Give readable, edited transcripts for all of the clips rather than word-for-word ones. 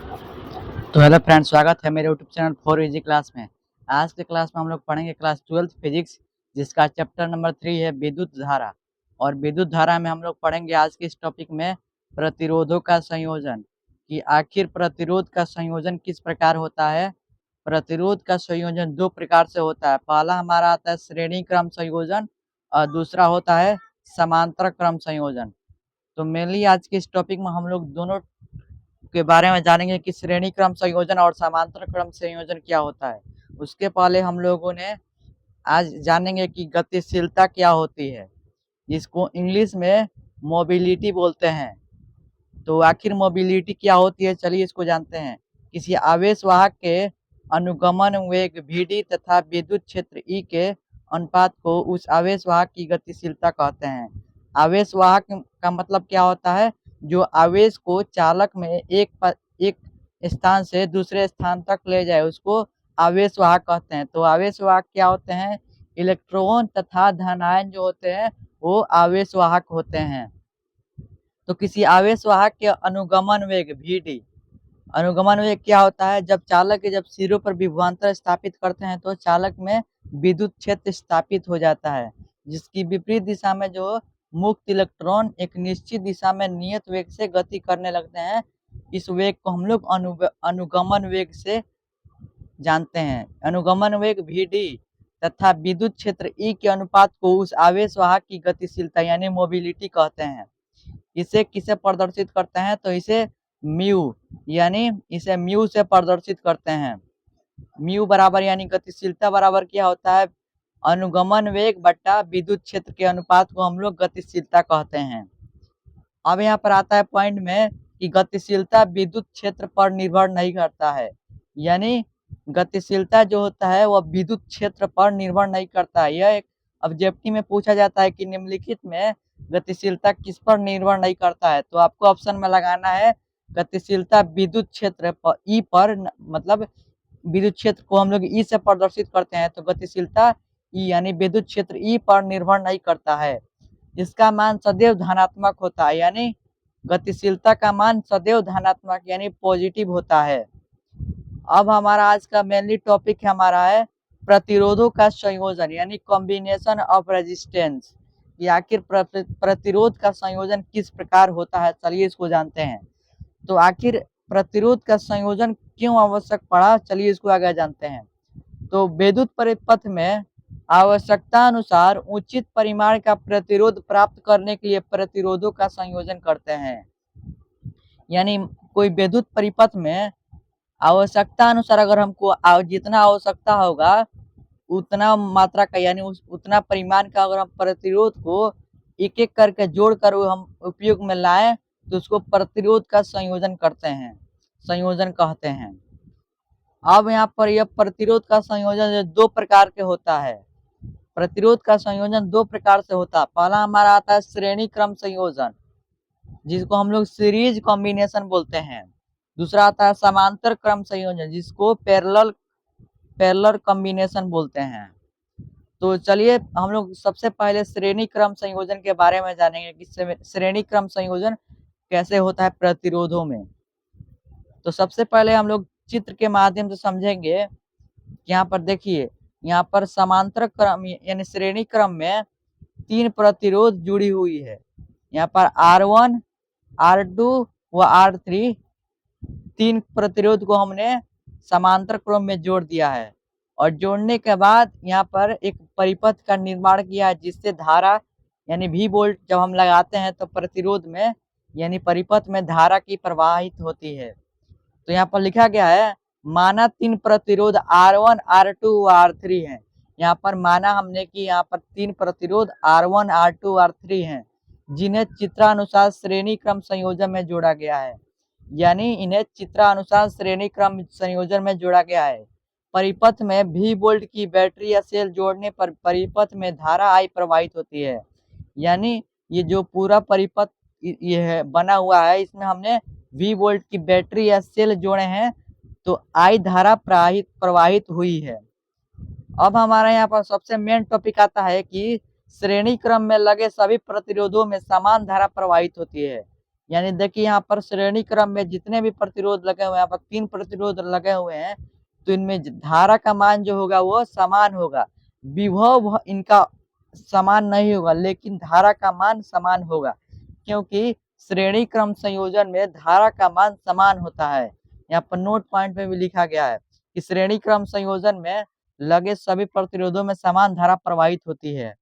तो hello friends, स्वागत है मेरे YouTube channel for easy class में। आज के क्लास में हम लोग पढ़ेंगे क्लास 12th फिजिक्स, जिसका चैप्टर नंबर 3 है विद्युत धारा। और विद्युत धारा में हम लोग पढ़ेंगे आज के इस टॉपिक में प्रतिरोधों का संयोजन, कि आखिर प्रतिरोध का संयोजन किस प्रकार होता है। प्रतिरोध का संयोजन दो प्रकार से होता है। पहला हमारा आता है श्रेणी क्रम संयोजन और दूसरा होता है समांतर क्रम संयोजन। तो मेनली आज के इस टॉपिक में हम लोग दोनों के बारे में जानेंगे कि श्रेणी क्रम संयोजन और समांतर क्रम संयोजन क्या होता है। उसके पहले हम लोगों ने आज जानेंगे कि गतिशीलता क्या होती है, जिसको इंग्लिश में मोबिलिटी बोलते हैं। तो आखिर मोबिलिटी क्या होती है, चलिए इसको जानते हैं। किसी आवेश वाहक के अनुगमन वेग vd तथा विद्युत क्षेत्र E के अनुपात को उस आवेश वाहक की गतिशीलता कहते हैं। आवेश वाहक का मतलब क्या होता है? जो आवेश को चालक में एक स्थान से दूसरे स्थान तक ले जाए, उसको आवेश वाहक कहते हैं। तो आवेश वाहक क्या होते हैं? इलेक्ट्रॉन तथा धनायन जो होते हैं वो आवेश वाहक होते हैं। तो किसी आवेश वाहक के अनुगमन वेग vd, अनुगमन वेग क्या होता है? जब चालक के सिरों पर विभवांतर स्थापित करते हैं तो चालक में विद्युत क्षेत्र स्थापित हो जाता है, जिसकी विपरीत दिशा में जो मुक्त इलेक्ट्रॉन एक निश्चित दिशा में नियत वेग से गति करने लगते हैं। इस वेग को हम लोग अनुगमन वेग से जानते हैं। अनुगमन वेग vd तथा विद्युत क्षेत्र E के अनुपात को उस आवेश वाहक की गतिशीलता यानी मोबिलिटी कहते हैं। इसे किसे प्रदर्शित करते हैं? तो इसे म्यू यानी इसे म्यू से प्रदर्शित करते हैं। म्यू बराबर यानी गतिशीलता बराबर क्या होता है? अनुगमन वेग बट्टा विद्युत क्षेत्र के अनुपात को हम लोग गतिशीलता कहते हैं। अब यहाँ पर आता है पॉइंट में कि गतिशीलता विद्युत क्षेत्र पर निर्भर नहीं करता है, यानी गतिशीलता जो होता है वह विद्युत क्षेत्र पर निर्भर नहीं करता है। यह एक ऑब्जेक्टिव में पूछा जाता है कि निम्नलिखित में गतिशीलता किस पर निर्भर नहीं करता है, तो आपको ऑप्शन में लगाना है गतिशीलता विद्युत क्षेत्र पर ई पर, मतलब विद्युत क्षेत्र को हम लोग ई से प्रदर्शित करते हैं, तो गतिशीलता ई यानी विद्युत क्षेत्र ई पर निर्भर नहीं करता है। इसका मान सदैव धनात्मक होता है, यानी गतिशीलता का मान सदैव धनात्मक यानी पॉजिटिव होता है। अब हमारा आज का मेनली टॉपिक हमारा है प्रतिरोधों का संयोजन यानी कॉम्बिनेशन ऑफ रेजिस्टेंस, कि आखिर प्रतिरोध का संयोजन किस प्रकार होता है। चलिए इसको जानते हैं। तो आखिर प्रतिरोध का संयोजन क्यों आवश्यक पड़ा, चलिए इसको आगे जानते हैं। तो विद्युत परिपथ में आवश्यकता अनुसार उचित परिमाण का प्रतिरोध प्राप्त करने के लिए प्रतिरोधों का संयोजन करते हैं। यानी कोई विद्युत परिपथ में आवश्यकता अनुसार अगर हमको जितना आवश्यकता होगा उतना मात्रा का यानी उतना परिमाण का अगर हम प्रतिरोध को एक एक करके जोड़कर हम उपयोग में लाएं तो उसको प्रतिरोध का संयोजन करते हैं, संयोजन कहते हैं। अब यहाँ पर यह प्रतिरोध का संयोजन दो प्रकार के होता है। प्रतिरोध का संयोजन दो प्रकार से होता है। पहला हमारा आता है श्रेणी क्रम संयोजन, जिसको हम लोग सीरीज कॉम्बिनेशन बोलते हैं। दूसरा आता है समांतर क्रम संयोजन, जिसको पैरेलल कॉम्बिनेशन बोलते हैं। तो चलिए हम लोग सबसे पहले श्रेणी क्रम संयोजन के बारे में जानेंगे कि श्रेणी क्रम संयोजन कैसे होता है प्रतिरोधों में। तो सबसे पहले हम लोग चित्र के माध्यम से समझेंगे। यहाँ पर देखिए, यहाँ पर समांतर क्रम यानी श्रेणी क्रम में तीन प्रतिरोध जुड़ी हुई है। यहाँ पर R1, R2 व R3 तीन प्रतिरोध को हमने समांतर क्रम में जोड़ दिया है। और जोड़ने के बाद यहाँ पर एक परिपथ का निर्माण किया है, जिससे धारा यानी V वोल्ट जब हम लगाते हैं तो प्रतिरोध में यानी परिपथ में धारा की प्रवाहित होती है। तो यहाँ पर लिखा गया है माना तीन प्रतिरोध R1, R2 व R3 हैं। यहाँ पर माना हमने कि यहाँ पर तीन प्रतिरोध R1, R2, R3 हैं, जिन्हें चित्रानुसार श्रेणी क्रम संयोजन में जोड़ा गया है। यानी इन्हें चित्रानुसार श्रेणी क्रम संयोजन में जोड़ा गया है। परिपथ में V वोल्ट की बैटरी या सेल जोड़ने पर परिपथ में धारा I प्रवाहित होती है। यानी ये जो पूरा परिपथ ये है बना हुआ है, इसमें हमने V वोल्ट की बैटरी या सेल जोड़े हैं, तो I धारा प्रवाहित हुई है। अब हमारा यहाँ पर सबसे मेन टॉपिक आता है कि श्रेणी क्रम में लगे सभी प्रतिरोधों में समान धारा प्रवाहित होती है। यानी देखिए यहाँ पर श्रेणी क्रम में जितने भी प्रतिरोध लगे हुए हैं, यहाँ पर 3 प्रतिरोध लगे हुए हैं, तो इनमें धारा का मान जो होगा वो समान होगा। विभव इनका समान नहीं होगा, लेकिन धारा का मान समान होगा, क्योंकि श्रेणी क्रम संयोजन में धारा का मान समान होता है। यहाँ पर नोट पॉइंट में भी लिखा गया है कि श्रेणी क्रम संयोजन में लगे सभी प्रतिरोधों में समान धारा प्रवाहित होती है।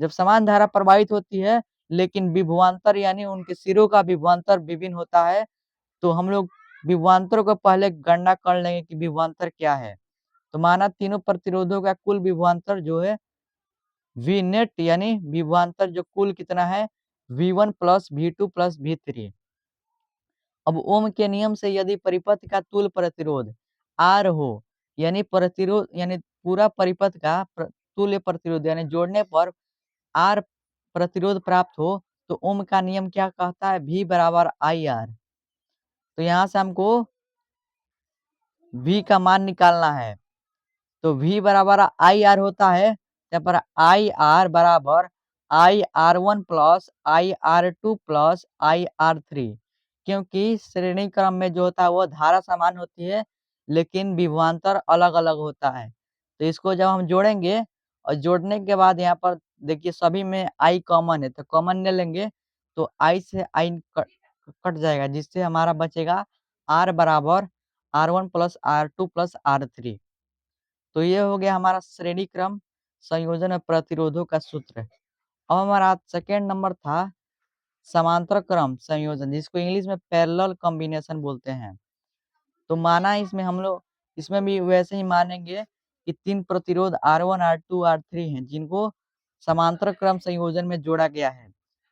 जब समान धारा प्रवाहित होती है, लेकिन विभवांतर यानी उनके सिरों का विभवांतर विभिन्न होता है, तो हम लोग विभवांतरों को पहले गणना कर लेंगे कि विभवांतर क्या है। तो माना तीनों प्रतिरोधों का कुल विभवांतर जो है वी नेट, यानी विभवांतर जो कुल कितना है V1 plus V2 plus V3। अब ओम के नियम से यदि परिपथ का तुल्य प्रतिरोध R हो, यानी प्रतिरोध यानी पूरा परिपथ का तुल्य प्रतिरोध यानी जोड़ने पर R प्रतिरोध प्राप्त हो, तो ओम का नियम क्या कहता है, V बराबर IR। तो यहाँ से हमको V का मान निकालना है, तो V बराबर IR होता है, यहाँ पर IR बराबर IR1 plus IR2 plus IR3, क्योंकि श्रेणी क्रम में जो होता है वो धारा समान होती है, लेकिन विभवांतर अलग अलग होता है। तो इसको जब हम जोड़ेंगे और जोड़ने के बाद यहाँ पर देखिए सभी में I कॉमन है, तो कॉमन ले लेंगे तो I से I कट जाएगा, जिससे हमारा बचेगा R बराबर R1 plus R2 plus R3। तो ये हो गया हमारा श्रेणी क्रम संयोजन और प्रतिरोधों का सूत्र। अब हमारा सेकेंड नंबर था समांतर क्रम संयोजन, जिसको इंग्लिश में पैरेलल कॉम्बिनेशन बोलते हैं। तो माना इसमें हम लोग इसमें भी वैसे ही मानेंगे कि 3 प्रतिरोध R1 R2 R3 हैं, जिनको समांतर क्रम संयोजन में जोड़ा गया है।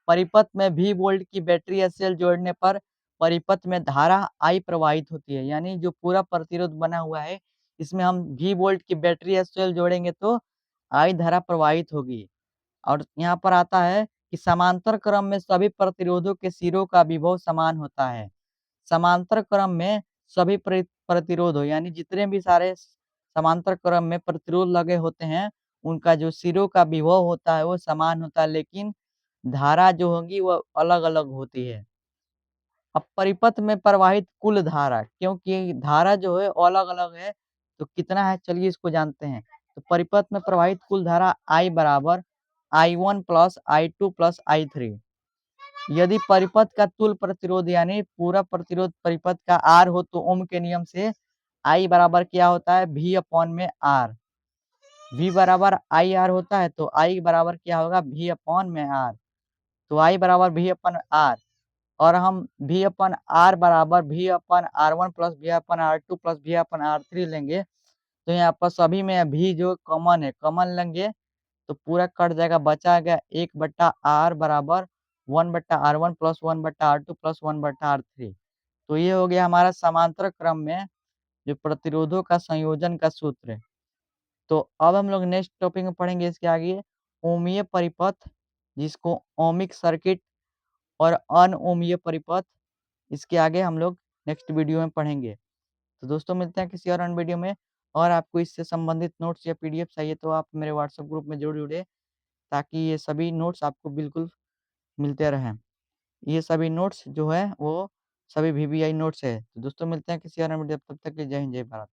परिपथ में V वोल्ट की बैटरी या सेल जोड़ने पर परिपथ में धारा I प्रवाहित होती है, यानी जो पूरा प्रतिरोध बना हुआ है इसमें हम V वोल्ट की बैटरी या सेल जोड़ेंगे तो I धारा प्रवाहित होगी। और यहाँ पर आता है कि समांतर क्रम में सभी प्रतिरोधों के सिरों का विभव समान होता है। समांतर क्रम में सभी प्रतिरोध यानी जितने भी सारे समांतर क्रम में प्रतिरोध लगे होते हैं, उनका जो सिरों का विभव होता है वो समान होता है, लेकिन धारा जो होगी वो अलग अलग होती है। अब परिपथ में प्रवाहित कुल धारा, क्योंकि धारा जो है अलग अलग है, तो कितना है चलिए इसको जानते हैं। तो परिपथ में प्रवाहित कुल धारा I बराबर I1 plus I2 plus I3। यदि परिपथ का तुल्य प्रतिरोध यानी पूरा प्रतिरोध परिपथ का R हो, तो ओम के नियम से I बराबर क्या होता है, V अपॉन में R। V बराबर IR होता है, तो I बराबर क्या होगा, V अपॉन में R। तो I बराबर V अपन R, और हम V अपन R बराबर V अपन R1 प्लस V अपन R2 प्लस V अपन R3 लेंगे। तो यहाँ पर सभी में V जो कॉमन है, कॉमन लेंगे तो पूरा कट जाएगा, बचा गया 1/R बराबर 1/R1 plus 1/R2 plus 1/R3। तो ये हो गया हमारा समांतर क्रम में जो प्रतिरोधों का संयोजन का सूत्र। तो अब हम लोग नेक्स्ट टॉपिक में पढ़ेंगे इसके आगे ओमीय परिपथ, जिसको ओमिक सर्किट और अनओमीय परिपथ, इसके आगे हम लोग नेक्स्ट वीडियो में पढ़ेंगे। तो दोस्तों मिलते हैं किसी और अन्य वीडियो में। और आपको इससे संबंधित नोट्स या पीडीएफ चाहिए तो आप मेरे व्हाट्सएप ग्रुप में जरूर जुड़े, ताकि ये सभी नोट्स आपको बिल्कुल मिलते रहें। ये सभी नोट्स जो है वो सभी वीवीआई नोट्स है। तो दोस्तों मिलते हैं किसी और वीडियो, तब तक के लिए जय हिंद जय भारत।